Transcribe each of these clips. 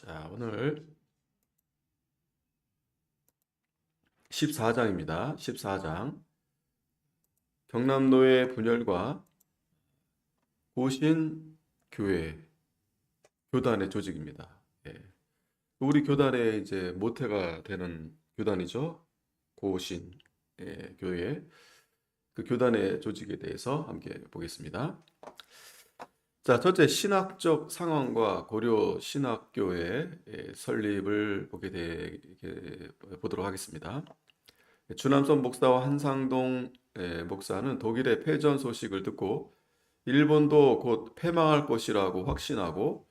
자, 오늘 14장입니다. 14장. 경남도의 분열과 고신 교회, 교단의 조직입니다. 예. 우리 교단의 이제 모태가 되는 교단이죠. 고신 교회. 그 교단의 조직에 대해서 함께 보겠습니다. 자, 첫째 신학적 상황과 고려 신학교의 설립을 보도록 하겠습니다. 주남선 목사와 한상동 목사는 독일의 패전 소식을 듣고 일본도 곧 패망할 것이라고 확신하고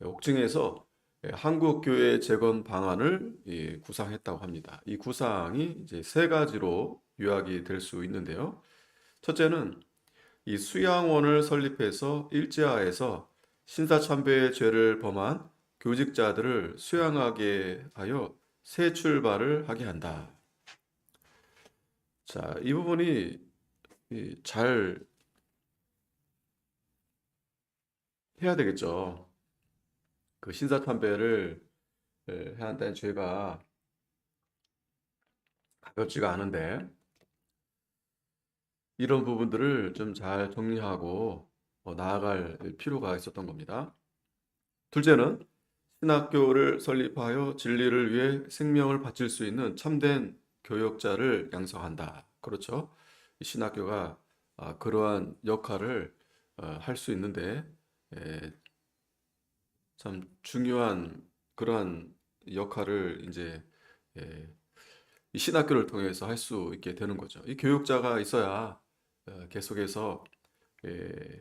옥중에서 한국 교회 재건 방안을 구상했다고 합니다. 이 구상이 이제 세 가지로 요약이 될 수 있는데요. 첫째는 이 수양원을 설립해서 일제하에서 신사참배의 죄를 범한 교직자들을 수양하게 하여 새 출발을 하게 한다. 자, 이 부분이 잘 해야 되겠죠. 그 신사참배를 해야 한다는 죄가 가볍지가 않은데 이런 부분들을 좀 잘 정리하고 나아갈 필요가 있었던 겁니다. 둘째는 신학교를 설립하여 진리를 위해 생명을 바칠 수 있는 참된 교역자를 양성한다. 그렇죠? 신학교가 그러한 역할을 할 수 있는데 참 중요한 그러한 역할을 이제 이 신학교를 통해서 할 수 있게 되는 거죠. 이 교역자가 있어야 계속해서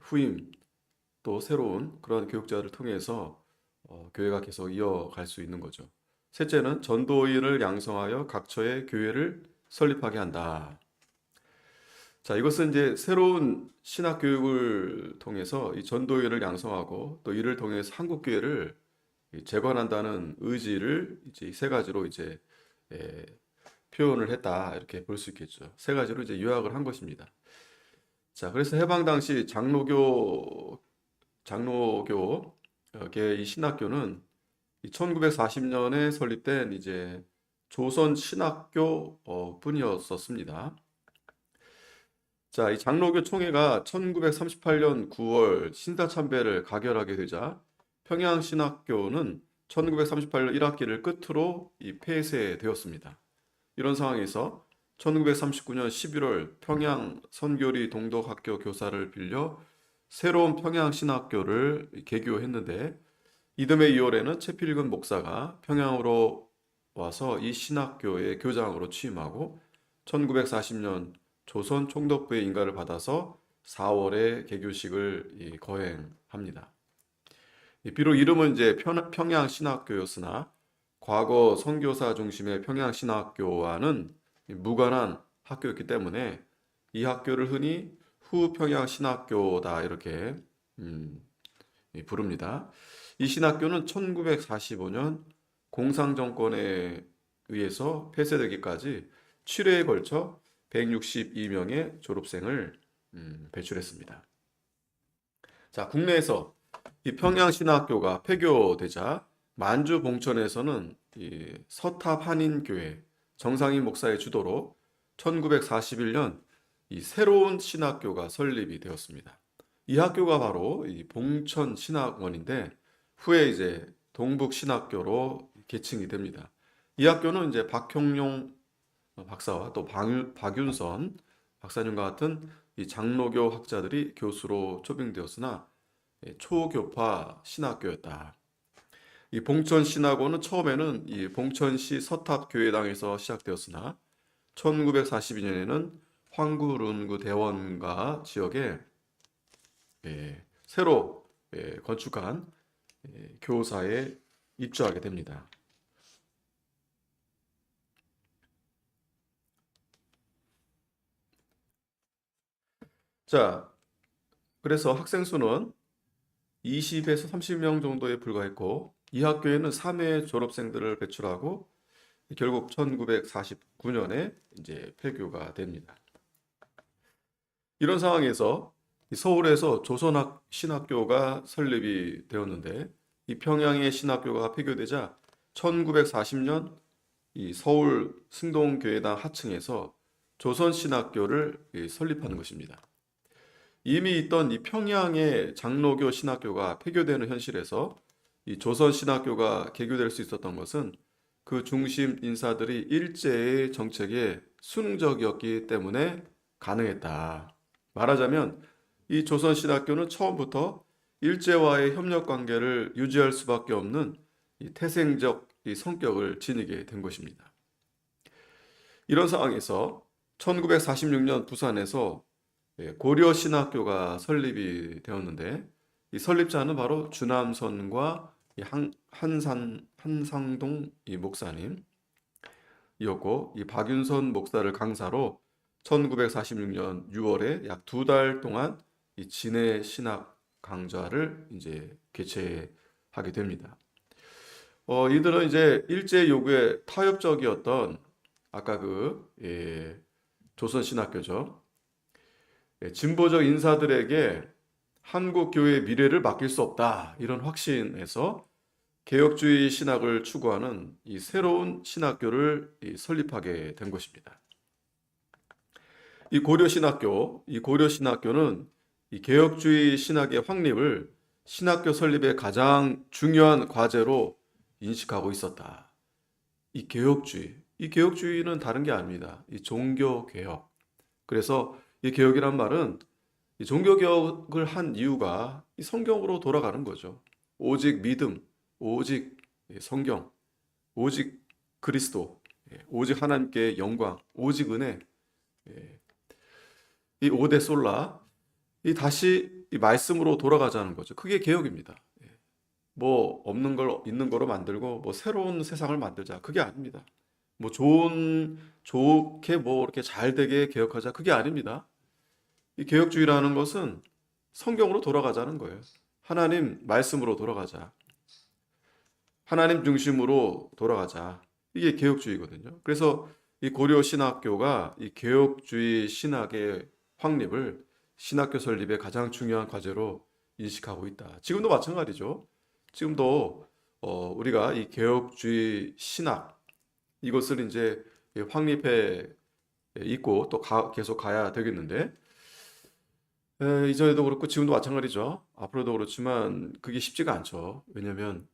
후임 또 새로운 그런 교육자를 통해서 교회가 계속 이어갈 수 있는 거죠. 셋째는 전도인을 양성하여 각처의 교회를 설립하게 한다. 자, 이것은 이제 새로운 신학 교육을 통해서 이 전도인을 양성하고 또 이를 통해서 한국 교회를 재건한다는 의지를 이제 세 가지로 이제 에, 표현을 했다 이렇게 볼 수 있겠죠. 세 가지로 이제 요약을 한 것입니다. 자, 그래서 해방 당시 장로교계 이 신학교는 1940년에 설립된 이제 조선 신학교 뿐이었었습니다. 자, 이 장로교 총회가 1938년 9월 신사참배를 가결하게 되자 평양 신학교는 1938년 1학기를 끝으로 폐쇄되었습니다. 이런 상황에서 1939년 11월 평양 선교리 동덕학교 교사를 빌려 새로운 평양 신학교를 개교했는데 이듬해 2월에는 최필근 목사가 평양으로 와서 이 신학교의 교장으로 취임하고 1940년 조선 총독부의 인가를 받아서 4월에 개교식을 거행합니다. 비록 이름은 이제 평양 신학교였으나 과거 선교사 중심의 평양 신학교와는 무관한 학교였기 때문에 이 학교를 흔히 후평양 신학교다 이렇게 부릅니다. 이 신학교는 1945년 공상정권에 의해서 폐쇄되기까지 7회에 걸쳐 162명의 졸업생을 배출했습니다. 자, 국내에서 이 평양신학교가 폐교되자 만주 봉천에서는 이 서탑 한인교회 정상인 목사의 주도로 1941년 이 새로운 신학교가 설립이 되었습니다. 이 학교가 바로 이 봉천 신학원인데 후에 이제 동북 신학교로 계층이 됩니다. 이 학교는 이제 박형용 박사와 또 박윤선 박사님과 같은 이 장로교 학자들이 교수로 초빙되었으나 초교파 신학교였다. 이 봉천 신학원은 처음에는 이 봉천시 서탑교회당에서 시작되었으나 1942년에는 황구룬구 대원가 지역에 새로 건축한 교사에 입주하게 됩니다. 자, 그래서 학생 수는 20에서 30명 정도에 불과했고 이 학교에는 3회 졸업생들을 배출하고 결국 1949년에 이제 폐교가 됩니다. 이런 상황에서 서울에서 조선학 신학교가 설립이 되었는데 이 평양의 신학교가 폐교되자 1940년 이 서울 승동교회당 하층에서 조선신학교를 설립하는 것입니다. 이미 있던 이 평양의 장로교 신학교가 폐교되는 현실에서 이 조선신학교가 개교될 수 있었던 것은 그 중심 인사들이 일제의 정책에 순응적이었기 때문에 가능했다. 말하자면 이 조선신학교는 처음부터 일제와의 협력 관계를 유지할 수밖에 없는 이 태생적 이 성격을 지니게 된 것입니다. 이런 상황에서 1946년 부산에서 고려신학교가 설립이 되었는데 이 설립자는 바로 주남선과 한상동 이 목사님이었고 이 박윤선 목사를 강사로 1946년 6월에 약 2달 동안 이 진해 신학 강좌를 이제 개최하게 됩니다. 이들은 이제 일제 요구에 타협적이었던 아까 조선 신학교죠. 진보적 인사들에게 한국 교회의 미래를 맡길 수 없다 이런 확신에서 개혁주의 신학을 추구하는 이 새로운 신학교를 설립하게 된 것입니다. 이 고려신학교는 이 개혁주의 신학의 확립을 신학교 설립의 가장 중요한 과제로 인식하고 있었다. 이 개혁주의는 다른 게 아닙니다. 이 종교개혁. 그래서 이 개혁이란 말은 이 종교개혁을 한 이유가 이 성경으로 돌아가는 거죠. 오직 믿음, 오직 성경, 오직 그리스도, 오직 하나님께 영광, 오직 은혜. 이 오데 솔라, 이 다시 이 말씀으로 돌아가자는 거죠. 그게 개혁입니다. 뭐 없는 걸 있는 거로 만들고 뭐 새로운 세상을 만들자. 그게 아닙니다. 뭐 좋게 뭐 이렇게 잘 되게 개혁하자. 그게 아닙니다. 이 개혁주의라는 것은 성경으로 돌아가자는 거예요. 하나님 말씀으로 돌아가자. 하나님 중심으로 돌아가자. 이게 개혁주의거든요. 그래서 이 고려신학교가 이 개혁주의 신학의 확립을 신학교 설립의 가장 중요한 과제로 인식하고 있다. 지금도 마찬가지죠. 지금도 우리가 이 개혁주의 신학 이것을 이제 확립해 있고 또 계속 가야 되겠는데 이전에도 그렇고 지금도 마찬가지죠. 앞으로도 그렇지만 그게 쉽지가 않죠. 왜냐하면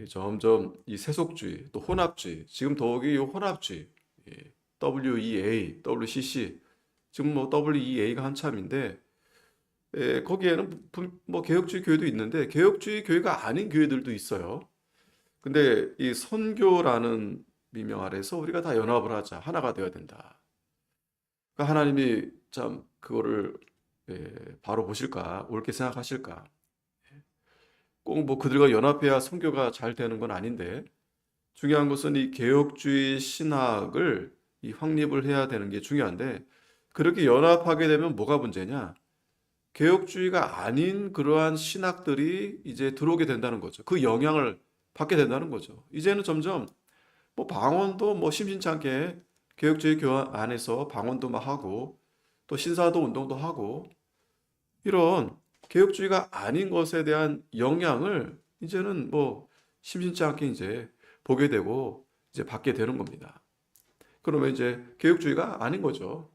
점점 이 세속주의 또 혼합주의 지금 더욱이 이 혼합주의 WEA, WCC 지금 뭐 WEA가 한참인데 거기에는 뭐 개혁주의 교회도 있는데 개혁주의 교회가 아닌 교회들도 있어요. 근데 이 선교라는 미명 아래서 우리가 다 연합을 하자. 하나가 되어야 된다. 그러니까 하나님이 참 그거를 바로 보실까? 옳게 생각하실까? 꼭 뭐 그들과 연합해야 선교가 잘 되는 건 아닌데 중요한 것은 이 개혁주의 신학을 이 확립을 해야 되는 게 중요한데 그렇게 연합하게 되면 뭐가 문제냐? 개혁주의가 아닌 그러한 신학들이 이제 들어오게 된다는 거죠. 그 영향을 받게 된다는 거죠. 이제는 점점 뭐 방언도 뭐 심심치 않게 개혁주의 교회 안에서 방언도 막 하고 또 신사도 운동도 하고 이런 개혁주의가 아닌 것에 대한 영향을 이제는 뭐 심심치 않게 이제 보게 되고 이제 받게 되는 겁니다. 그러면 이제 개혁주의가 아닌 거죠.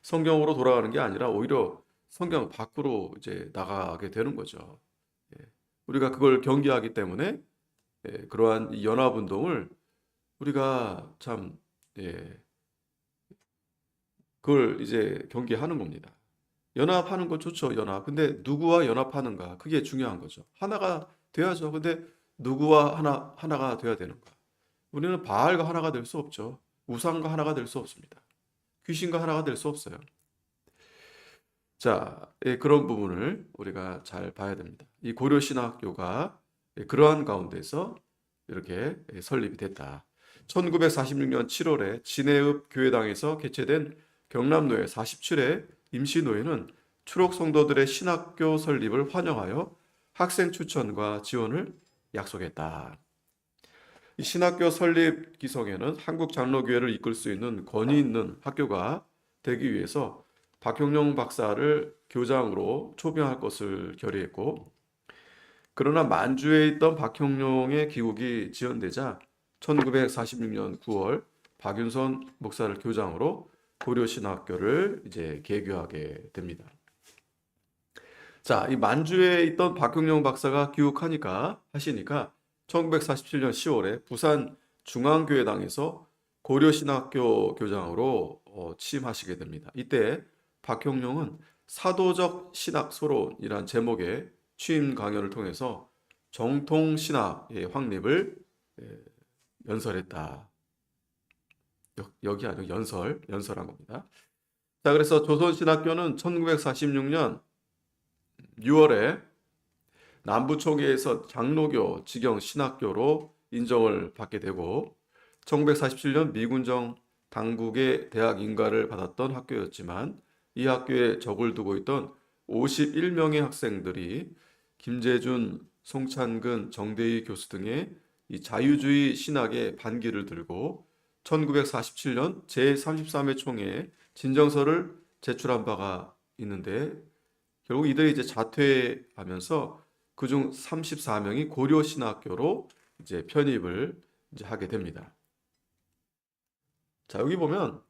성경으로 돌아가는 게 아니라 오히려 성경 밖으로 이제 나가게 되는 거죠. 우리가 그걸 경계하기 때문에 그러한 이 연합운동을 우리가 참 그걸 이제 경계하는 겁니다. 연합하는 건 좋죠, 연합. 근데 누구와 연합하는가? 그게 중요한 거죠. 하나가 돼야죠. 근데 누구와 하나가 돼야 되는가? 우리는 바알과 하나가 될 수 없죠. 우상과 하나가 될 수 없습니다. 귀신과 하나가 될 수 없어요. 자, 그런 부분을 우리가 잘 봐야 됩니다. 이 고려신학교가 그러한 가운데서 이렇게 설립이 됐다. 1946년 7월에 진해읍 교회당에서 개최된 경남노회 47회 임시노회는 추록 성도들의 신학교 설립을 환영하여 학생 추천과 지원을 약속했다. 이 신학교 설립 기성에는 한국 장로교회를 이끌 수 있는 권위 있는 학교가 되기 위해서 박형룡 박사를 교장으로 초빙할 것을 결의했고 그러나 만주에 있던 박형룡의 귀국이 지연되자 1946년 9월 박윤선 목사를 교장으로 고려신학교를 이제 개교하게 됩니다. 자, 이 만주에 있던 박형룡 박사가 하시니까 1947년 10월에 부산 중앙교회당에서 고려신학교 교장으로 취임하시게 됩니다. 이때 박형룡은 사도적 신학 소론이란 제목의 취임 강연을 통해서 정통 신학의 확립을 연설했다. 여기 아니고 연설한 겁니다. 자, 그래서 조선신학교는 1946년 6월에 남부총회에서 장로교 직영 신학교로 인정을 받게 되고 1947년 미군정 당국의 대학 인가를 받았던 학교였지만 이 학교에 적을 두고 있던 51명의 학생들이 김재준, 송찬근, 정대희 교수 등의 이 자유주의 신학의 반기를 들고 1947년 제33회 총회에 진정서를 제출한 바가 있는데 결국 이들이 이제 자퇴하면서 그중 34명이 고려신학교로 이제 편입을 이제 하게 됩니다. 자, 여기 보면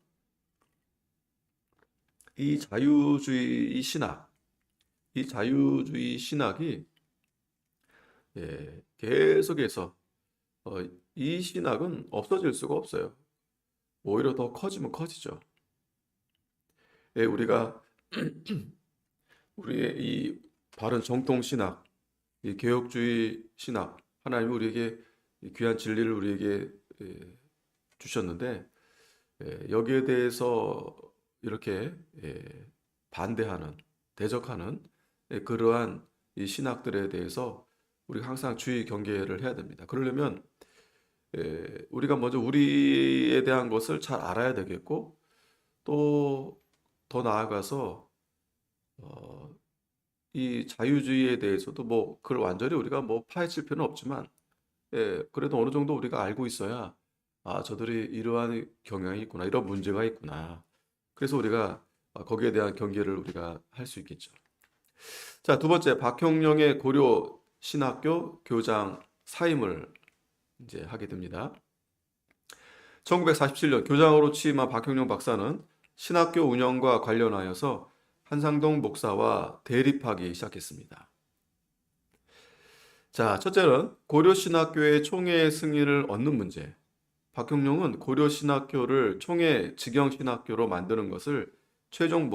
이 자유주의 신학이 계속해서 이 신학은 없어질 수가 없어요. 오히려 더 커지면 커지죠. 우리가 우리의 이 바른 정통 신학, 이 개혁주의 신학, 하나님이 우리에게 이 귀한 진리를 우리에게 주셨는데 여기에 대해서 이렇게 반대하는, 대적하는 그러한 이 신학들에 대해서 우리가 항상 주의 경계를 해야 됩니다. 그러려면 우리가 먼저 우리에 대한 것을 잘 알아야 되겠고 또 더 나아가서 이 자유주의에 대해서도 뭐 그걸 완전히 우리가 뭐 파헤칠 필요는 없지만 그래도 어느 정도 우리가 알고 있어야 저들이 이러한 경향이 있구나, 이런 문제가 있구나. 그래서 우리가 거기에 대한 경계를 우리가 할 수 있겠죠. 자, 두 번째, 박형룡의 고려 신학교 교장 사임을 이제 하게 됩니다. 1947년 교장으로 취임한 박형룡 박사는 신학교 운영과 관련하여서 한상동 목사와 대립하기 시작했습니다. 자, 첫째는 고려신학교의 총회 승인을 얻는 문제. 박형룡은 고려신학교를 총회 직영신학교로 만드는 것을 최종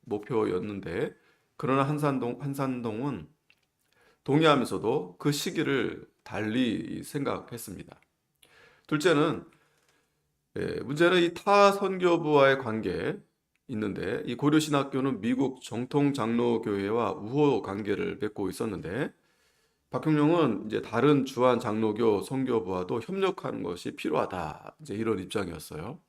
목표였는데 그러나 한산동은 동의하면서도 그 시기를 달리 생각했습니다. 둘째는 문제는 이 타 선교부와의 관계 있는데 이 고려신학교는 미국 정통장로교회와 우호 관계를 맺고 있었는데 박형룡은 이제 다른 주한 장로교 선교부와도 협력하는 것이 필요하다, 이제 이런 입장이었어요.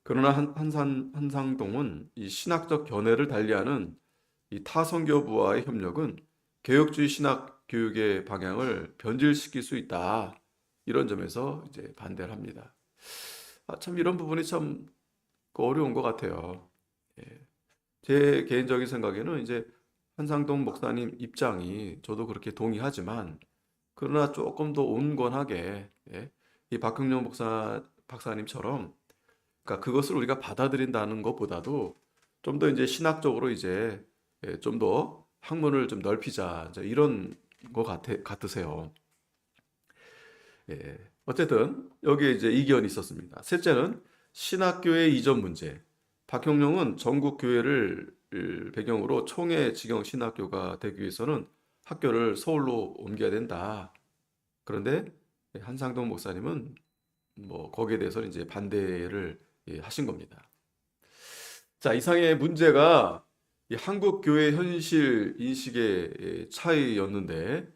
그러나 한상동은 이 신학적 견해를 달리하는 이 타 선교부와의 협력은 개혁주의 신학 교육의 방향을 변질시킬 수 있다, 이런 점에서 이제 반대를 합니다. 참 이런 부분이 참 어려운 것 같아요. 제 개인적인 생각에는 이제 한상동 목사님 입장이 저도 그렇게 동의하지만 그러나 조금 더 온건하게 이 박형룡 박사님처럼 그러니까 그것을 우리가 받아들인다는 것보다도 좀 더 이제 신학적으로 이제 좀 더 학문을 좀 넓히자, 이제 이런 것 같으세요. 어쨌든 여기에 이제 이견이 있었습니다. 셋째는 신학교의 이전 문제. 박형룡은 전국 교회를 배경으로 총회 직영 신학교가 되기 위해서는 학교를 서울로 옮겨야 된다. 그런데 한상동 목사님은 뭐 거기에 대해서는 이제 반대를 하신 겁니다. 자, 이상의 문제가 이 한국 교회 현실 인식의 차이였는데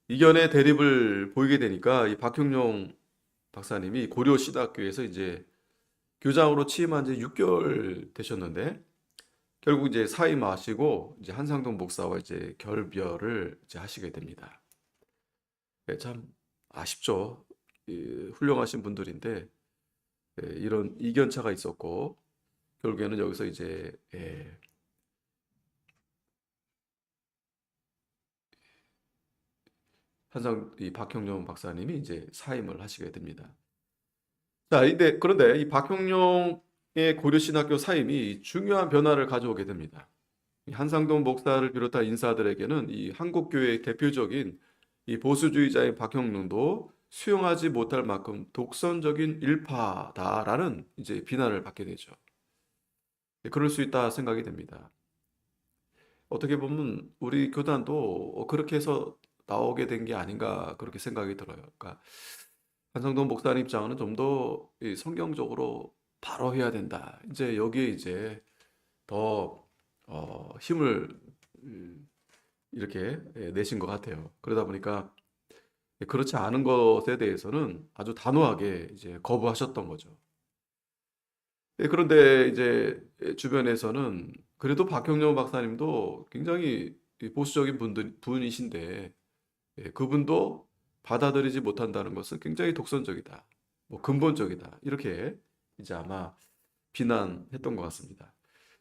이견의 대립을 보이게 되니까 이 박형룡 박사님이 고려 신학교에서 이제 교장으로 취임한 지 6개월 되셨는데 결국 이제 사임하시고 이제 한상동 목사와 이제 결별을 이제 하시게 됩니다. 참 아쉽죠. 훌륭하신 분들인데 이런 이견차가 있었고 결국에는 여기서 이제 이 박형룡 박사님이 이제 사임을 하시게 됩니다. 자, 그런데 이 박형룡의 고려신학교 사임이 중요한 변화를 가져오게 됩니다. 이 한상동 목사를 비롯한 인사들에게는 이 한국교회의 대표적인 이 보수주의자인 박형룡도 수용하지 못할 만큼 독선적인 일파다라는 이제 비난을 받게 되죠. 그럴 수 있다 생각이 됩니다. 어떻게 보면 우리 교단도 그렇게 해서 나오게 된 게 아닌가 그렇게 생각이 들어요. 그러니까 한성동 목사님 입장은 좀 더 성경적으로 바로 해야 된다. 이제 여기에 이제 더 힘을 이렇게 내신 것 같아요. 그러다 보니까 그렇지 않은 것에 대해서는 아주 단호하게 이제 거부하셨던 거죠. 그런데 이제 주변에서는 그래도 박형룡 박사님도 굉장히 보수적인 분이신데 그분도 받아들이지 못한다는 것은 굉장히 독선적이다, 뭐 근본적이다 이렇게 이제 아마 비난했던 것 같습니다.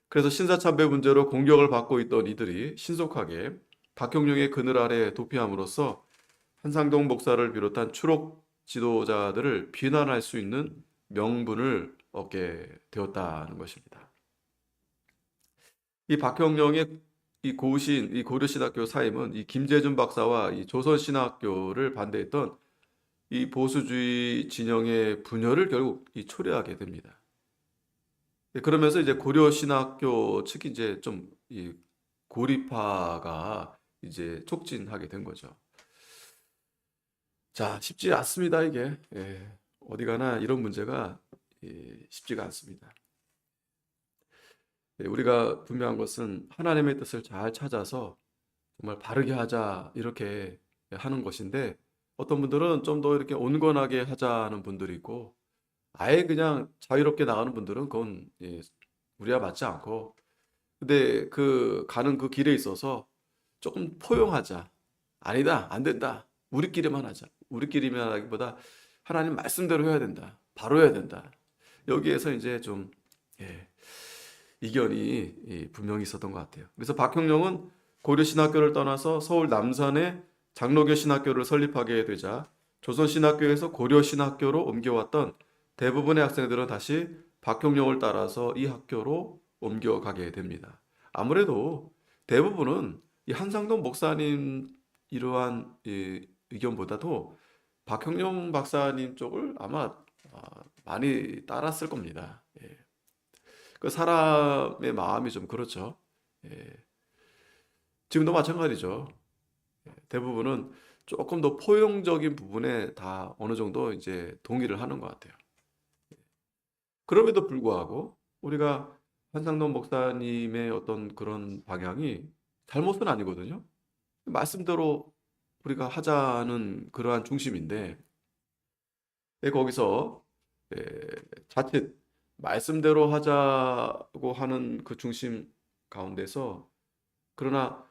그래서 신사참배 문제로 공격을 받고 있던 이들이 신속하게 박형룡의 그늘 아래 도피함으로써 한상동 목사를 비롯한 추록 지도자들을 비난할 수 있는 명분을 얻게 되었다는 것입니다. 이 박형룡의 이 고려신학교 사임은 이 김재준 박사와 이 조선신학교를 반대했던 이 보수주의 진영의 분열을 결국 초래하게 됩니다. 그러면서 이제 고려신학교 측이 이제 좀 이 고립화가 이제 촉진하게 된 거죠. 자, 쉽지 않습니다, 이게. 어디 가나 이런 문제가 쉽지가 않습니다. 우리가 분명한 것은 하나님의 뜻을 잘 찾아서 정말 바르게 하자 이렇게 하는 것인데 어떤 분들은 좀 더 이렇게 온건하게 하자는 분들이 있고 아예 그냥 자유롭게 나가는 분들은 그건 우리와 맞지 않고 근데 그 가는 그 길에 있어서 조금 포용하자. 아니다, 안 된다. 우리끼리만 하자. 우리끼리만 하기보다 하나님 말씀대로 해야 된다. 바로 해야 된다. 여기에서 이제 좀 이견이 분명히 있었던 것 같아요. 그래서 박형룡은 고려신학교를 떠나서 서울 남산에 장로교 신학교를 설립하게 되자 조선신학교에서 고려신학교로 옮겨왔던 대부분의 학생들은 다시 박형룡을 따라서 이 학교로 옮겨가게 됩니다. 아무래도 대부분은 이 한상동 목사님 이러한 의견보다도 박형룡 박사님 쪽을 아마 많이 따랐을 겁니다. 그 사람의 마음이 좀 그렇죠. 지금도 마찬가지죠. 대부분은 조금 더 포용적인 부분에 다 어느 정도 이제 동의를 하는 것 같아요. 그럼에도 불구하고 우리가 한상동 목사님의 어떤 그런 방향이 잘못은 아니거든요. 말씀대로 우리가 하자는 그러한 중심인데 거기서 자칫 말씀대로 하자고 하는 그 중심 가운데서 그러나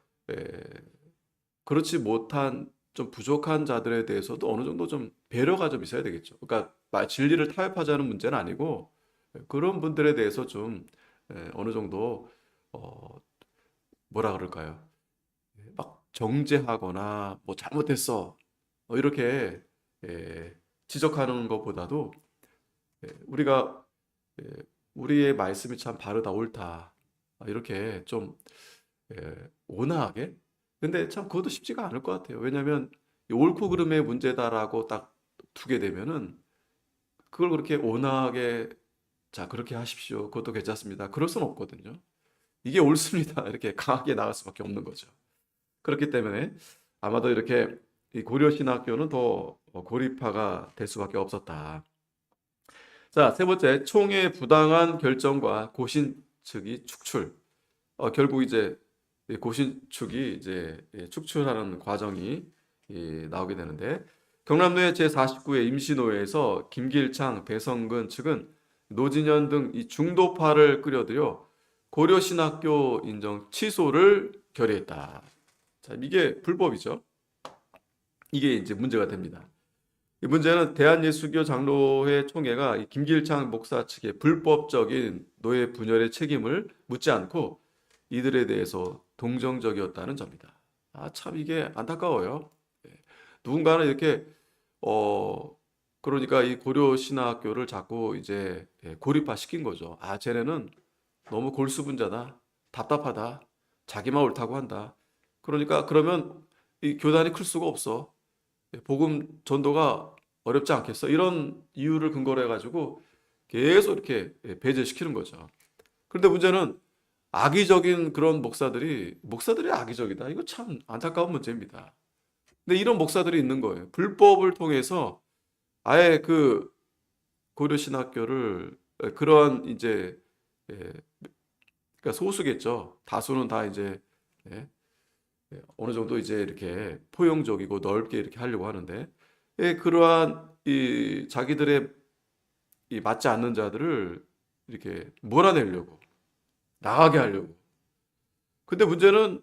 그렇지 못한 좀 부족한 자들에 대해서도 어느 정도 좀 배려가 좀 있어야 되겠죠. 그러니까 진리를 타협하자는 문제는 아니고 그런 분들에 대해서 좀 어느 정도 어, 뭐라 그럴까요? 막 정죄하거나 뭐 잘못했어 이렇게 지적하는 것보다도 우리가 우리의 말씀이 참 바르다 옳다 이렇게 좀 온화하게 근데 참 그것도 쉽지가 않을 것 같아요. 왜냐하면 옳고 그름의 문제다라고 딱 두게 되면은 그걸 그렇게 온화하게 자 그렇게 하십시오. 그것도 괜찮습니다. 그럴 수는 없거든요. 이게 옳습니다. 이렇게 강하게 나갈 수밖에 없는 거죠. 그렇기 때문에 아마도 이렇게 이 고려신학교는 더 고립화가 될 수밖에 없었다. 자, 세 번째, 총회 부당한 결정과 고신 측이 축출. 결국 이제 고신 측이 이제 축출하는 과정이 나오게 되는데 경남도의 제49회 임시노회에서 김길창, 배성근 측은 노진현 등 이 중도파를 끌어들여 고려신학교 인정 취소를 결의했다. 자, 이게 불법이죠. 이게 이제 문제가 됩니다. 이 문제는 대한예수교 장로회 총회가 이 김길창 목사 측의 불법적인 노예 분열의 책임을 묻지 않고 이들에 대해서 동정적이었다는 점이다. 참 이게 안타까워요. 누군가는 이렇게 그러니까 이 고려신학교를 자꾸 이제 고립화 시킨 거죠. 아, 쟤네는 너무 골수분자다, 답답하다, 자기만 옳다고 한다. 그러니까 그러면 이 교단이 클 수가 없어. 복음 전도가 어렵지 않겠어? 이런 이유를 근거로 해가지고 계속 이렇게 배제시키는 거죠. 그런데 문제는 악의적인 그런 목사들이 악의적이다. 이거 참 안타까운 문제입니다. 근데 이런 목사들이 있는 거예요. 불법을 통해서 아예 그 고려신학교를 그러한 이제 그러니까 소수겠죠. 다수는 다 이제 예, 어느 정도 이제 이렇게 포용적이고 넓게 이렇게 하려고 하는데 그러한 이 자기들의 이 맞지 않는 자들을 이렇게 몰아내려고 나가게 하려고. 근데 문제는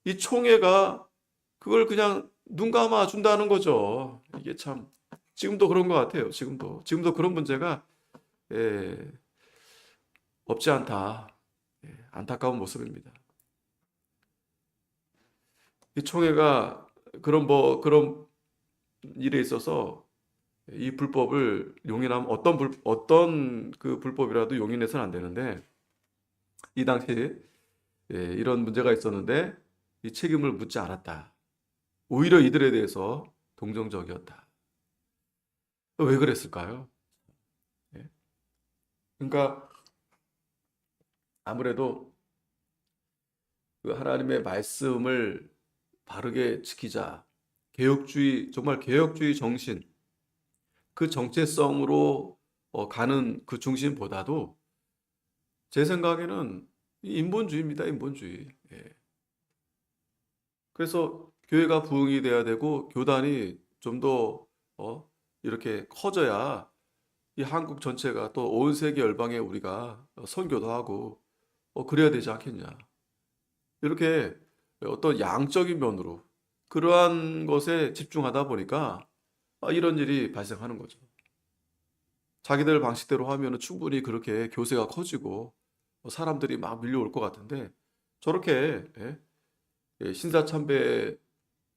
이 총회가 그걸 그냥 눈 감아 준다는 거죠. 이게 참 지금도 그런 것 같아요. 지금도 그런 문제가 예, 없지 않다. 안타까운 모습입니다. 이 총회가 그런 일에 있어서 이 불법을 용인하면 어떤 그 불법이라도 용인해서는 안 되는데 이 당시에 이런 문제가 있었는데 이 책임을 묻지 않았다. 오히려 이들에 대해서 동정적이었다. 왜 그랬을까요? 예. 그러니까 아무래도 그 하나님의 말씀을 바르게 지키자. 정말 개혁주의 정신, 그 정체성으로 가는 그 중심보다도 제 생각에는 인본주의입니다, 인본주의. 예. 그래서 교회가 부흥이 돼야 되고 교단이 좀 더 이렇게 커져야 이 한국 전체가 또 온 세계 열방에 우리가 선교도 하고 그래야 되지 않겠냐. 이렇게 어떤 양적인 면으로 그러한 것에 집중하다 보니까 이런 일이 발생하는 거죠. 자기들 방식대로 하면 충분히 그렇게 교세가 커지고 사람들이 막 밀려올 것 같은데 저렇게 신사참배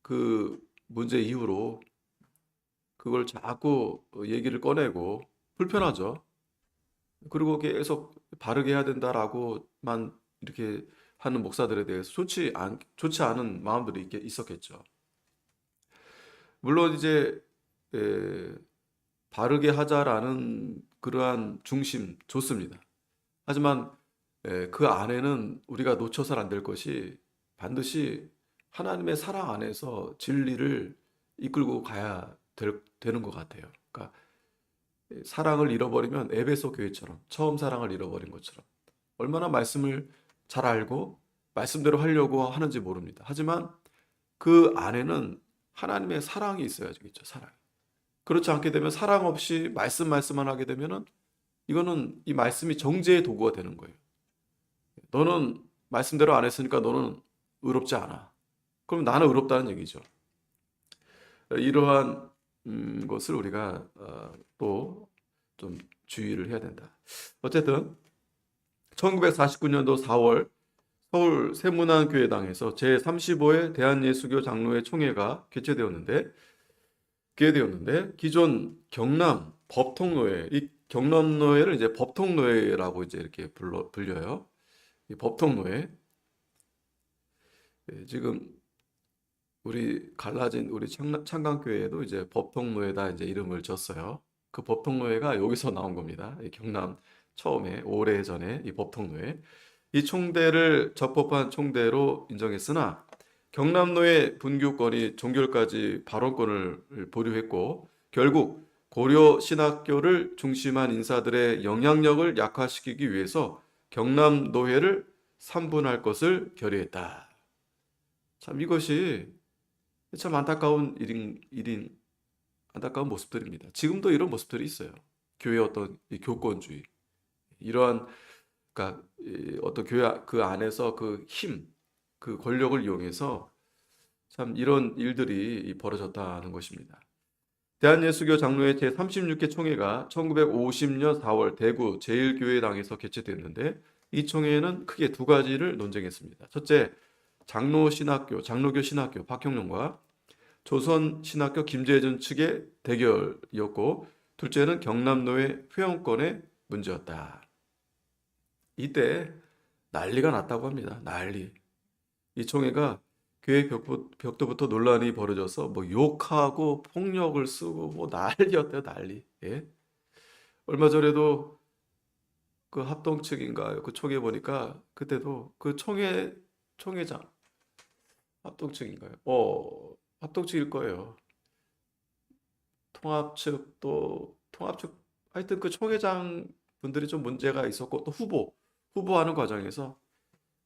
그 문제 이후로 그걸 자꾸 얘기를 꺼내고 불편하죠. 그리고 계속 바르게 해야 된다라고만 이렇게 하는 목사들에 대해서 좋지 않은 마음들이 있었겠죠. 물론 이제 에, 바르게 하자라는 그러한 중심 좋습니다. 하지만 그 안에는 우리가 놓쳐서는 안 될 것이 반드시 하나님의 사랑 안에서 진리를 이끌고 가야 되는 것 같아요. 그러니까 사랑을 잃어버리면 에베소 교회처럼 처음 사랑을 잃어버린 것처럼 얼마나 말씀을 잘 알고 말씀대로 하려고 하는지 모릅니다. 하지만 그 안에는 하나님의 사랑이 있어야겠죠. 사랑. 그렇지 않게 되면 사랑 없이 말씀만 하게 되면은 이거는 이 말씀이 정죄의 도구가 되는 거예요. 너는 말씀대로 안 했으니까 너는 의롭지 않아. 그럼 나는 의롭다는 얘기죠. 이러한 것을 우리가 또 좀 주의를 해야 된다. 어쨌든 1949년도 4월 서울 세문안교회당에서 제35회 대한예수교 장로회 총회가 개최되었는데 기존 경남 법통노회, 이 경남노회를 이제 법통노회라고 이제 이렇게 불려요. 이 법통노회 지금 우리 갈라진 우리 창강교회에도 이제 법통노회다 이제 이름을 졌어요. 그 법통노회가 여기서 나온 겁니다. 이 경남 처음에 오래전에 이 법통노회 이 총대를 적법한 총대로 인정했으나 경남노회 분교권이 종결까지 발언권을 보류했고 결국 고려 신학교를 중심한 인사들의 영향력을 약화시키기 위해서 경남노회를 삼분할 것을 결의했다. 참 이것이 참 안타까운 모습들입니다. 지금도 이런 모습들이 있어요. 교회의 어떤 이 교권주의, 이러한 그러니까 어떤 교회 그 안에서 그 힘, 그 권력을 이용해서 참 이런 일들이 벌어졌다는 것입니다. 대한예수교 장로회 제36회 총회가 1950년 4월 대구 제1교회당에서 개최됐는데 이 총회에는 크게 두 가지를 논쟁했습니다. 첫째, 장로교 신학교 박형룡과 조선신학교 김재준 측의 대결이었고, 둘째는 경남노회 회원권의 문제였다. 이때 난리가 났다고 합니다. 난리. 이 총회가 교회 벽도부터 논란이 벌어져서 뭐 욕하고 폭력을 쓰고 뭐 난리였대요, 난리. 예? 얼마 전에도 그 합동 측인가요? 그 총회 보니까 그때도 그 총회장 합동 측인가요? 합동 측일 거예요. 통합 측 또 통합 측 하여튼 그 총회장 분들이 좀 문제가 있었고 또 후보하는 과정에서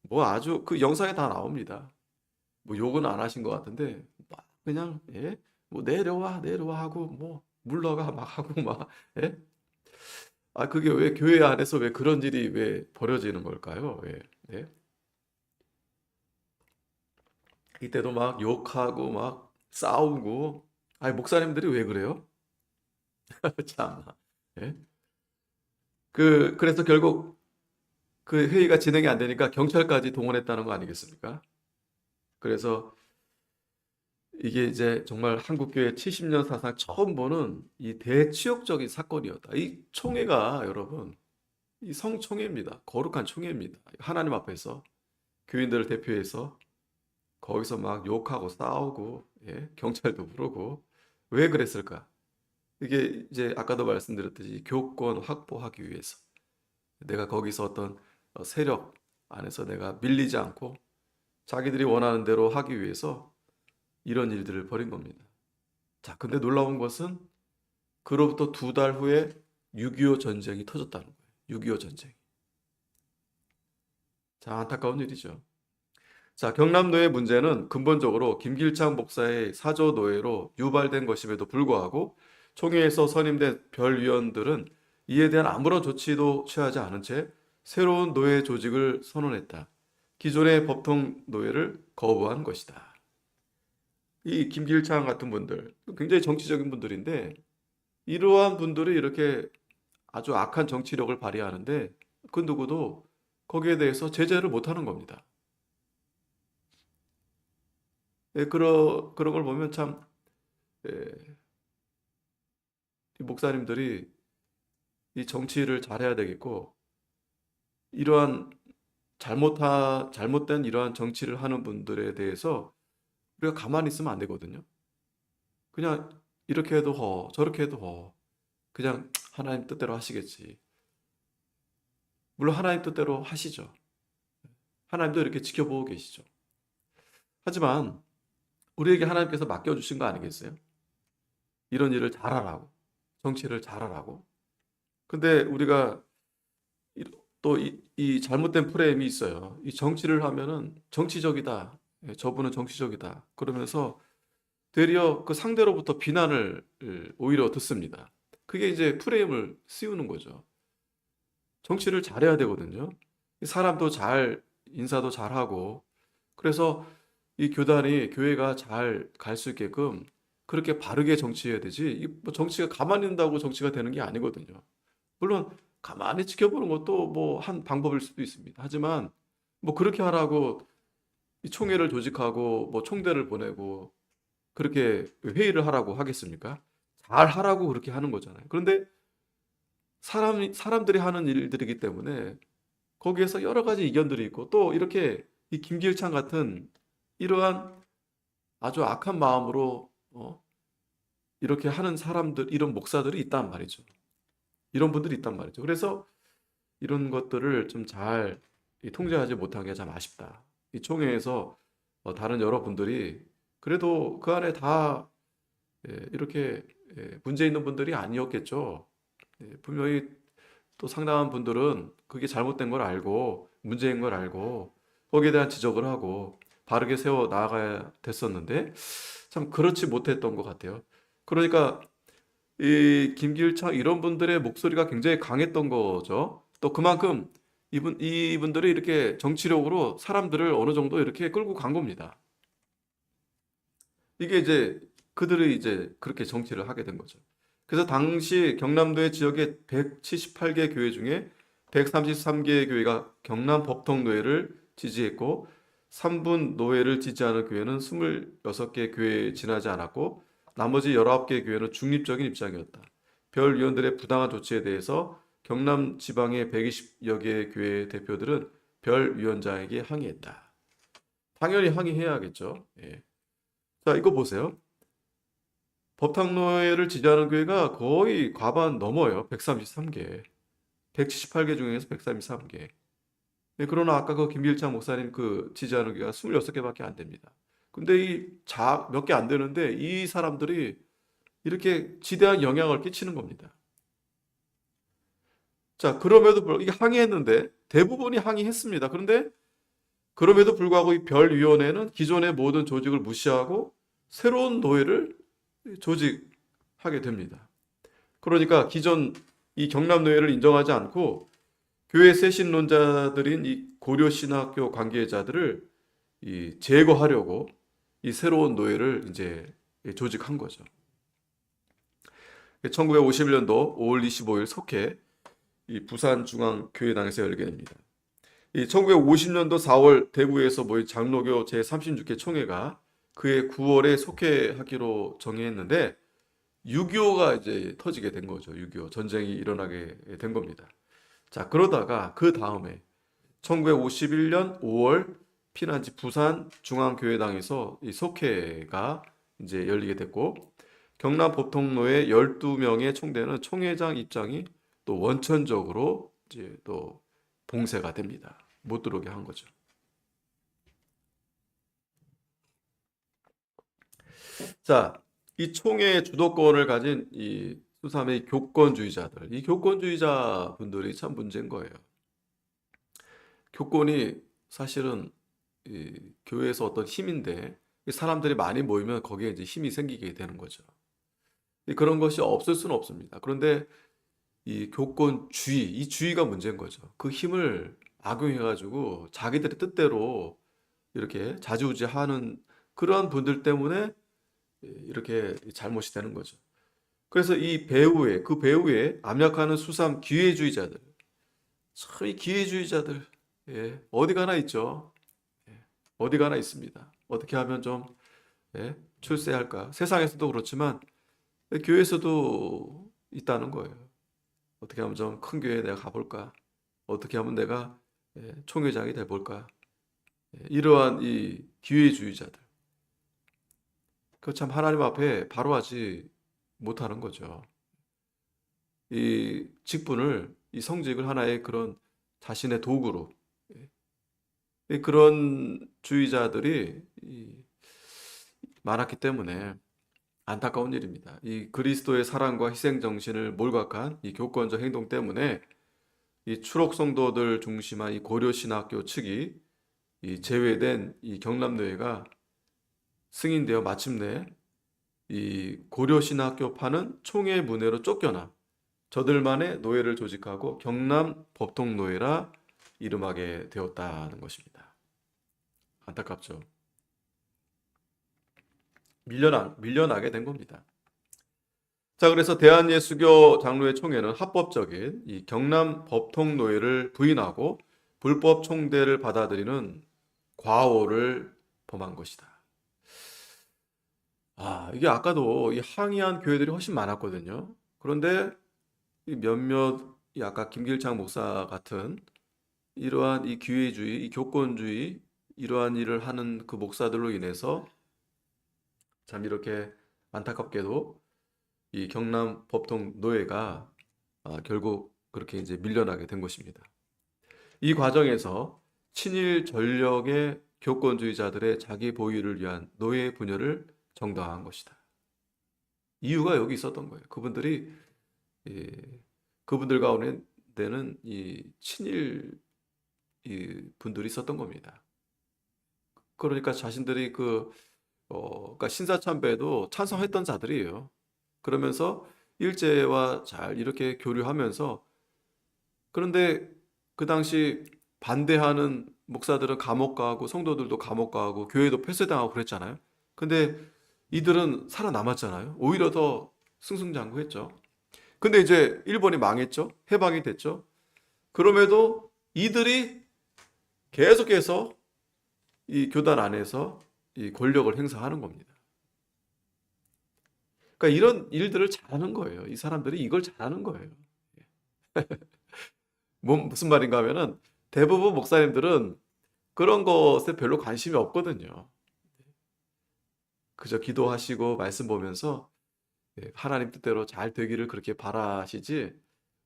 뭐 아주 그 영상에 다 나옵니다. 뭐 욕은 안 하신 것 같은데 막 그냥 예? 뭐 내려와 하고 뭐 물러가 막 하고 막 예? 아 그게 왜 교회 안에서 왜 그런 일이 왜 벌어지는 걸까요? 왜? 예? 이때도 막 욕하고 막 싸우고 아니 목사님들이 왜 그래요? 참나. 예? 그래서 결국 그 회의가 진행이 안 되니까 경찰까지 동원했다는 거 아니겠습니까? 그래서 이게 이제 정말 한국교회 70년 사상 처음 보는 이 대치욕적인 사건이었다. 이 총회가 여러분, 이 성총회입니다. 거룩한 총회입니다. 하나님 앞에서 교인들을 대표해서 거기서 막 욕하고 싸우고, 예? 경찰도 부르고 왜 그랬을까? 이게 이제 아까도 말씀드렸듯이 교권 확보하기 위해서 내가 거기서 어떤 세력 안에서 내가 밀리지 않고 자기들이 원하는 대로 하기 위해서 이런 일들을 벌인 겁니다. 자, 근데 놀라운 것은 그로부터 2달 후에 6.25 전쟁이 터졌다는 거예요. 6.25 전쟁. 자, 안타까운 일이죠. 자, 경남노회 문제는 근본적으로 김길창 목사의 사저 노예로 유발된 것임에도 불구하고 총회에서 선임된 별위원들은 이에 대한 아무런 조치도 취하지 않은 채 새로운 노예 조직을 선언했다. 기존의 법통 노예를 거부한 것이다. 이 김길창 같은 분들 굉장히 정치적인 분들인데 이러한 분들이 이렇게 아주 악한 정치력을 발휘하는데 그 누구도 거기에 대해서 제재를 못하는 겁니다. 예, 그런 걸 보면 참 예, 이 목사님들이 이 정치를 잘해야 되겠고 이러한 잘못된 이러한 정치를 하는 분들에 대해서 우리가 가만히 있으면 안 되거든요. 그냥 이렇게 해도 저렇게 해도 그냥 하나님 뜻대로 하시겠지. 물론 하나님 뜻대로 하시죠. 하나님도 이렇게 지켜보고 계시죠. 하지만 우리에게 하나님께서 맡겨주신 거 아니겠어요? 이런 일을 잘하라고, 정치를 잘하라고. 근데 우리가 또 이 잘못된 프레임이 있어요. 이 정치를 하면은 정치적이다. 예, 저분은 정치적이다. 그러면서 되려 그 상대로부터 비난을 오히려 듣습니다. 그게 이제 프레임을 씌우는 거죠. 정치를 잘해야 되거든요. 사람도 인사도 잘하고, 그래서 이 교회가 잘 갈 수 있게끔 그렇게 바르게 정치해야 되지. 뭐 정치가 가만히 있는다고 정치가 되는 게 아니거든요. 물론 가만히 지켜보는 것도 뭐 한 방법일 수도 있습니다. 하지만 뭐 그렇게 하라고 이 총회를 조직하고 뭐 총대를 보내고 그렇게 회의를 하라고 하겠습니까? 잘 하라고 그렇게 하는 거잖아요. 그런데 사람들이 하는 일들이기 때문에 거기에서 여러 가지 의견들이 있고 또 이렇게 이 김길창 같은 이러한 아주 악한 마음으로 이렇게 하는 사람들, 이런 목사들이 있단 말이죠. 이런 분들이 있단 말이죠. 그래서 이런 것들을 좀 잘 통제하지 못한 게 참 아쉽다. 이 총회에서 다른 여러분들이 그래도 그 안에 다 이렇게 문제 있는 분들이 아니었겠죠. 분명히 또 상당한 분들은 그게 잘못된 걸 알고 문제인 걸 알고 거기에 대한 지적을 하고 바르게 세워 나아가야 됐었는데 참 그렇지 못했던 것 같아요. 그러니까 이 김길창 이런 분들의 목소리가 굉장히 강했던 거죠. 또 그만큼 이분들이 이렇게 정치력으로 사람들을 어느 정도 이렇게 끌고 간 겁니다. 이게 이제 그들이 이제 그렇게 정치를 하게 된 거죠. 그래서 당시 경남도의 지역의 178개 교회 중에 133개의 교회가 경남 법통노회를 지지했고 3분 노예를 지지하는 교회는 26개 교회에 지나지 않았고 나머지 19개 교회는 중립적인 입장이었다. 별 위원들의 부당한 조치에 대해서 경남 지방의 120여 개의 교회 대표들은 별 위원장에게 항의했다. 당연히 항의해야겠죠. 예. 자, 이거 보세요. 법탕노예를 지지하는 교회가 거의 과반 넘어요. 133개. 178개 중에서 133개. 예, 그러나 아까 그 김길창 목사님 그 지지하는 교회가 26개밖에 안 됩니다. 근데 몇 개 안 되는데 이 사람들이 이렇게 지대한 영향을 끼치는 겁니다. 자, 그럼에도 불구하고 이게 항의했는데 대부분이 항의했습니다. 그런데 그럼에도 불구하고 이 별위원회는 기존의 모든 조직을 무시하고 새로운 노예를 조직하게 됩니다. 그러니까 기존 이 경남노예를 인정하지 않고 교회 새신론자들인 이 고려신학교 관계자들을 제거하려고 이 새로운 노예를 이제 조직한 거죠. 1951년도 5월 25일 속해 이 부산중앙교회당에서 열리게 됩니다. 이 1950년도 4월 대구에서 모인 장로교 제36회 총회가 그해 9월에 속회하기로 정했는데 6.25가 이제 터지게 된 거죠. 6.25 전쟁이 일어나게 된 겁니다. 자, 그러다가 그 다음에 1951년 5월 피난지 부산중앙교회당에서 이 속회가 이제 열리게 됐고 경남 법통노회 12명의 총대는 총회장 입장이 또 원천적으로 이제 또 봉쇄가 됩니다. 못 들어오게 한 거죠. 자, 이 총회의 주도권을 가진 이 수삼의 교권주의자들, 이 교권주의자 분들이 참 문제인 거예요. 교권이 사실은 이 교회에서 어떤 힘인데 이 사람들이 많이 모이면 거기에 이제 힘이 생기게 되는 거죠. 그런 것이 없을 수는 없습니다. 그런데 이 교권주의, 이 주의가 문제인 거죠. 그 힘을 악용해가지고 자기들의 뜻대로 이렇게 좌지우지하는 그러한 분들 때문에 이렇게 잘못이 되는 거죠. 그래서 그 배후에 압력하는 수삼 기회주의자들, 참 이 기회주의자들, 예, 어디 가나 있죠. 예, 어디 가나 있습니다. 어떻게 하면 좀 출세할까? 세상에서도 그렇지만 교회에서도 있다는 거예요. 어떻게 하면 좀 큰 교회에 내가 가볼까? 어떻게 하면 내가 총회장이 돼볼까? 이러한 이 기회주의자들. 그 참 하나님 앞에 바로하지 못하는 거죠. 이 직분을, 이 성직을 하나의 그런 자신의 도구로 그런 주의자들이 많았기 때문에 안타까운 일입니다. 이 그리스도의 사랑과 희생 정신을 몰각한 이 교권적 행동 때문에 이 추록 성도들 중심한 이 고려신학교 측이 이 제외된 이 경남노예가 승인되어 마침내 이 고려신학교파는 총회 문회로 쫓겨나 저들만의 노예를 조직하고 경남 법통노예라 이름하게 되었다는 것입니다. 안타깝죠. 밀려나게 된 겁니다. 자, 그래서 대한예수교 장로회 총회는 합법적인 이 경남 법통노예를 부인하고 불법 총대를 받아들이는 과오를 범한 것이다. 이게 아까도 이 항의한 교회들이 훨씬 많았거든요. 그런데 이 몇몇 아까 김길창 목사 같은 이러한 이 기회주의, 이 교권주의 이러한 일을 하는 그 목사들로 인해서 참 이렇게 안타깝게도 이 경남 법통 노예가 결국 그렇게 이제 밀려나게 된 것입니다. 이 과정에서 친일 전력의 교권주의자들의 자기 보위를 위한 노예 분열을 정당화한 것이다. 이유가 여기 있었던 거예요. 그분들 가운데는 이 친일 분들이 있었던 겁니다. 그러니까 자신들이 그러니까 신사참배에도 찬성했던 자들이에요. 그러면서 일제와 잘 이렇게 교류하면서 그런데 그 당시 반대하는 목사들은 감옥 가고 성도들도 감옥 가고 교회도 폐쇄당하고 그랬잖아요. 근데 이들은 살아남았잖아요. 오히려 더 승승장구했죠. 근데 이제 일본이 망했죠. 해방이 됐죠. 그럼에도 이들이 계속해서 이 교단 안에서 이 권력을 행사하는 겁니다. 그러니까 이런 일들을 잘하는 거예요. 이 사람들이 이걸 잘하는 거예요. 무슨 말인가 하면은 대부분 목사님들은 그런 것에 별로 관심이 없거든요. 그저 기도하시고 말씀 보면서 하나님 뜻대로 잘 되기를 그렇게 바라시지,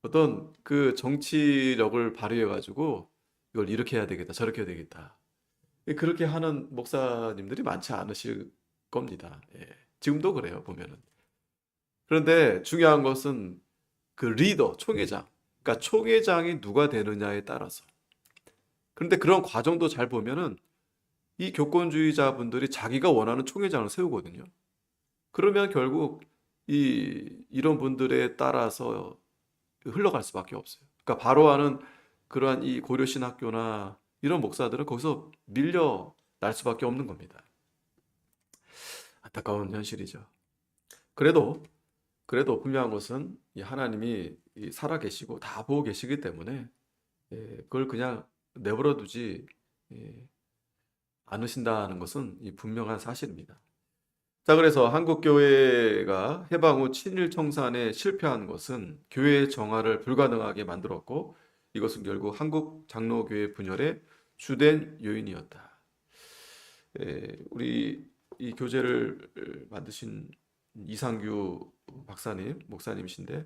어떤 그 정치력을 발휘해 가지고 이걸 이렇게 해야 되겠다, 저렇게 해야 되겠다, 그렇게 하는 목사님들이 많지 않으실 겁니다. 지금도 그래요, 보면은. 그런데 중요한 것은 그 리더, 총회장. 그러니까 총회장이 누가 되느냐에 따라서. 그런데 그런 과정도 잘 보면은 이 교권주의자분들이 자기가 원하는 총회장을 세우거든요. 그러면 결국 이런 분들에 따라서 흘러갈 수밖에 없어요. 그러니까 바로 하는 그러한 이 고려신학교나 이런 목사들은 거기서 밀려날 수밖에 없는 겁니다. 안타까운 현실이죠. 그래도 분명한 것은 이 하나님이 살아계시고 다 보고 계시기 때문에 그걸 그냥 내버려 두지 않으신다는 것은 이 분명한 사실입니다. 자, 그래서 한국교회가 해방 후 친일 청산에 실패한 것은 교회 정화를 불가능하게 만들었고, 이것은 결국 한국 장로교회 분열의 주된 요인이었다. 우리 이 교재를 만드신 이상규 박사님, 목사님이신데,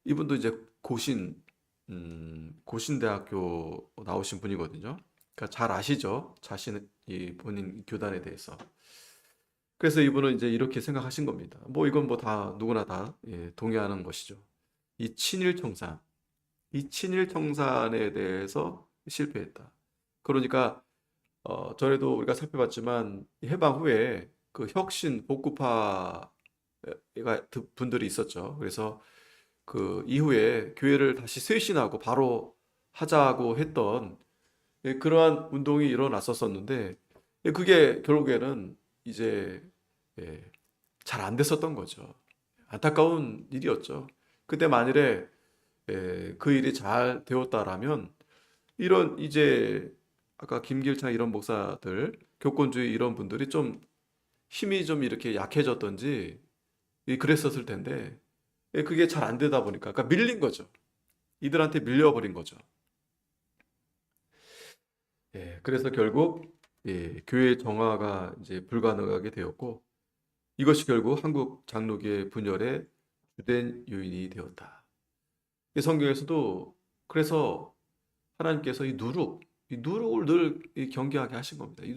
이분도 이제 고신대학교 나오신 분이거든요. 그러니까 잘 아시죠? 이 본인 교단에 대해서. 그래서 이분은 이제 이렇게 생각하신 겁니다. 뭐 이건 뭐 다 누구나 다 동의하는 것이죠. 이 친일 청산에 대해서 실패했다. 그러니까 전에도 우리가 살펴봤지만 해방 후에 그 혁신 복구파가 분들이 있었죠. 그래서 그 이후에 교회를 다시 쇄신하고 바로 하자고 했던 그러한 운동이 일어났었는데, 그게 결국에는 이제 잘 안 됐었던 거죠. 안타까운 일이었죠. 그때 만일에 그 일이 잘 되었다라면 이런 이제 아까 김길찬 이런 목사들, 교권주의 이런 분들이 좀 힘이 좀 이렇게 약해졌던지 그랬었을 텐데, 그게 잘 안 되다 보니까 그러니까 밀린 거죠. 이들한테 밀려버린 거죠. 그래서 결국 교회 정화가 이제 불가능하게 되었고, 이것이 결국 한국 장로교의 분열의 주된 요인이 되었다. 이 성경에서도 그래서 하나님께서 이 누룩을 늘 경계하게 하신 겁니다. 이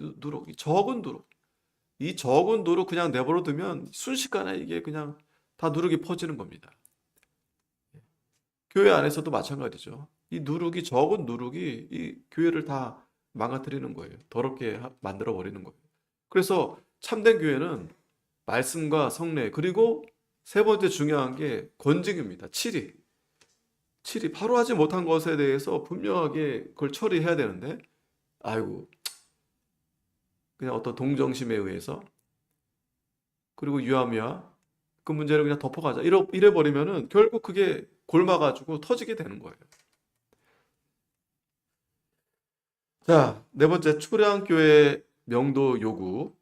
적은 누룩 그냥 내버려 두면 순식간에 이게 그냥 다 누룩이 퍼지는 겁니다. 교회 안에서도 마찬가지죠. 적은 누룩이 이 교회를 다 망가뜨리는 거예요. 더럽게 만들어 버리는 거예요. 그래서 참된 교회는 말씀과 성례, 그리고 세 번째 중요한 게 권징입니다. 칠이 바로 하지 못한 것에 대해서 분명하게 그걸 처리해야 되는데, 아이고, 그냥 어떤 동정심에 의해서, 그리고 유야무야 그 문제를 그냥 덮어가자 이래 버리면은 결국 그게 골마가지고 터지게 되는 거예요. 자, 네 번째, 초량교회 명도 요구.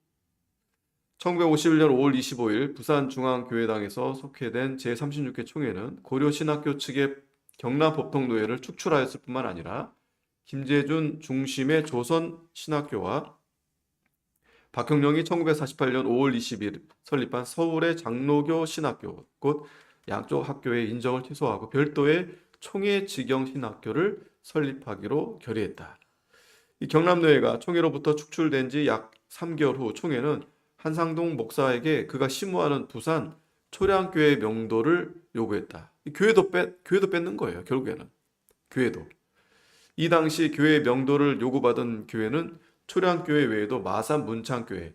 1951년 5월 25일 부산중앙교회당에서 속회된 제36회 총회는 고려신학교 측의 경남법통노예를 축출하였을 뿐만 아니라 김재준 중심의 조선신학교와 박형령이 1948년 5월 20일 설립한 서울의 장로교 신학교, 곧 양쪽 학교의 인정을 취소하고 별도의 총회직영신학교를 설립하기로 결의했다. 이 경남노예가 총회로부터 축출된 지 약 3개월 후 총회는 한상동 목사에게 그가 심무하는 부산 초량교회 명도를 요구했다. 교회도 뺏는 거예요, 결국에는. 교회도. 이 당시 교회 명도를 요구받은 교회는 초량교회 외에도 마산 문창교회,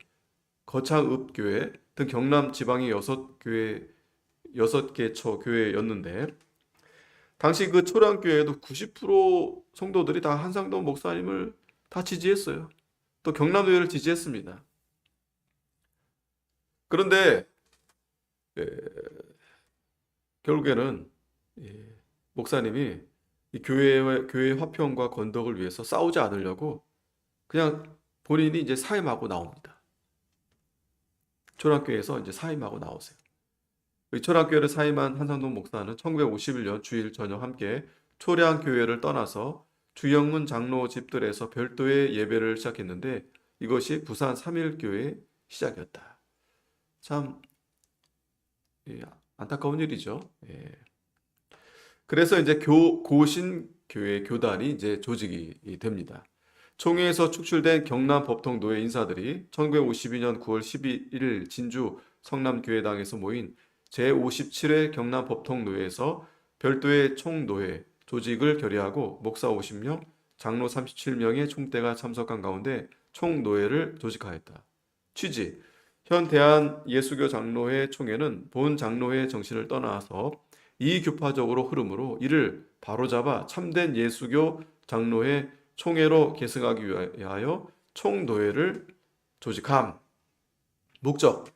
거창읍교회 등 경남 지방의 6개 초 교회였는데, 당시 그 초량교회에도 90% 성도들이 다 한상동 목사님을 다 지지했어요. 또 경남노예를 지지했습니다. 그런데 결국에는 목사님이 이 교회의 화평과 건덕을 위해서 싸우지 않으려고 그냥 본인이 이제 사임하고 나옵니다. 초량교회에서 이제 사임하고 나오세요. 이 초량교회를 사임한 한상동 목사는 1951년 주일 저녁 함께 초량교회를 떠나서 주영문 장로 집들에서 별도의 예배를 시작했는데 이것이 부산 삼일교회의 시작이었다. 참 안타까운 일이죠. 예. 그래서 이제 고신교회 교단이 이제 조직이 됩니다. 총회에서 축출된 경남 법통노예 인사들이 1952년 9월 11일 진주 성남교회당에서 모인 제57회 경남 법통노예에서 별도의 총노예 조직을 결의하고 목사 50명, 장로 37명의 총대가 참석한 가운데 총노예를 조직하였다. 취지: 현 대한예수교 장로회 총회는 본 장로회 정신을 떠나서 이교파적으로 흐름으로 이를 바로잡아 참된 예수교 장로회 총회로 계승하기 위하여 총노회를 조직함. 목적: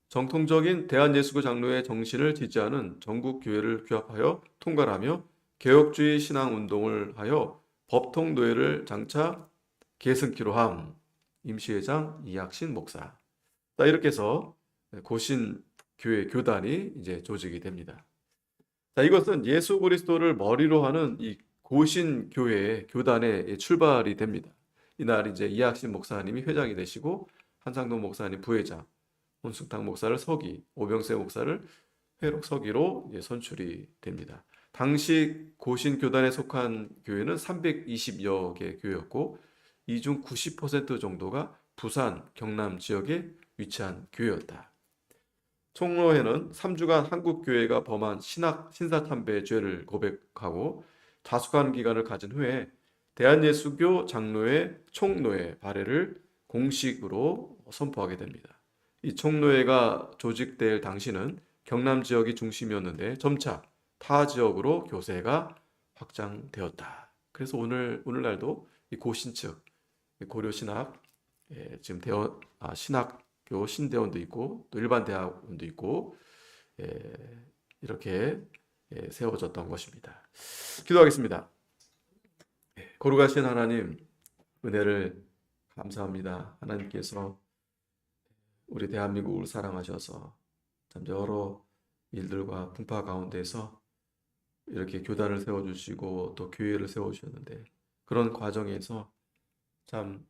정통적인 대한예수교 장로회 정신을 지지하는 전국 교회를 규합하여 통괄하며 개혁주의 신앙 운동을 하여 법통노회를 장차 계승키로 함. 임시회장 이학신 목사. 이렇게 해서 고신 교회 교단이 이제 조직이 됩니다. 자, 이것은 예수 그리스도를 머리로 하는 이 고신 교회 교단의 출발이 됩니다. 이날 이제 이학신 목사님이 회장이 되시고 한상동 목사님 부회장, 혼숙탁 목사를 서기, 오병세 목사를 회록 서기로 선출이 됩니다. 당시 고신 교단에 속한 교회는 320여 개 교회였고 이 중 90% 정도가 부산, 경남 지역에 위치한 교회였다. 총로회는 3주간 한국교회가 범한 신사참배 죄를 고백하고 자숙하는 기간을 가진 후에 대한예수교 장로회 총노회 발해를 공식으로 선포하게 됩니다. 이 총노회가 조직될 당시는 경남 지역이 중심이었는데 점차 타 지역으로 교세가 확장되었다. 그래서 오늘날도 이 고신 측 고려 신학 지금 신학교 신대원도 있고 또 일반 대학원도 있고 이렇게 세워졌던 것입니다. 기도하겠습니다. 거룩하신 하나님, 은혜를 감사합니다. 하나님께서 우리 대한민국을 사랑하셔서 참 여러 일들과 풍파 가운데서 이렇게 교단을 세워주시고 또 교회를 세워주셨는데 그런 과정에서 참